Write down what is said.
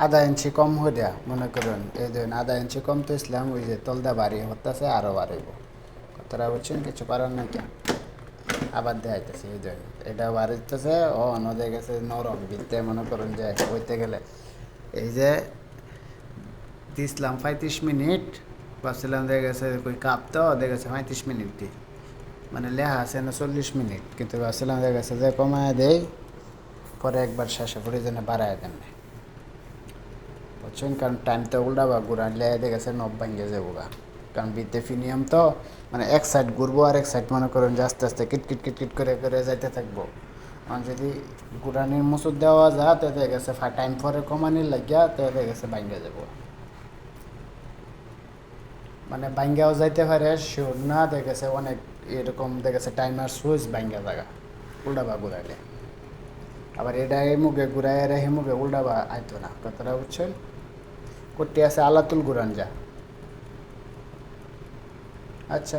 আধা ইঞ্চি কম হয়ে দেয়া মনে করুন এই ধরুন আধা ইঞ্চি কম তো ইসলাম ওই যে তলদা বাড়ি হতেছে আরও বাড়াইব কথাটা বুঝছেন কিছু করার নাই কেন আবার দেখাইতেছি এই ধরুন এটা বাড়িতেছে ও নদে গেছে নরম বিতে মনে করুন যে হইতে গেলে এই যে দিছিলাম 35 মিনিট ভাবছিলাম দেখা গেছে কই কাপ তো দেখা গেছে 35 মিনিট দিই মানে লেখা আছে না 40 মিনিট কিন্তু ভাবছিলাম দেখা গেছে যে কমায় দেই পরে একবার শেষে প্রয়োজনে বাড়ায় দেন বুঝছেন কারণ টাইম তো উল্টা বা ঘুরালে দেখা গেছে নব ভাঙ্গে যাবো গা কারণ বিদ্যেফিনিয়াম তো মানে এক সাইড ঘুরবো আর এক সাইড মনে করেন যে আস্তে আস্তে কিটকিট কিটকিট করে করে যাইতে থাকবো কারণ যদি ঘুরানির মুসুর দেওয়া যায় তো দেখা গেছে টাইম পরে কমানির লাগিয়া তো দেখা গেছে ভাঙ্গে যাবো মানে ভাঙ্গাও যাইতে পারে শিওর না দেখা গেছে অনেক এরকম দেখা গেছে টাইমার সুইচ ভাঙ্গা জায়গা উল্টা বা ঘুরাইলে আবার এটা এই মুখে ঘুরাই আর এই মুখে উল্টা বা আইতো না কথাটা বুঝছেন করতে আছে আলাতুল ঘুরান যা আচ্ছা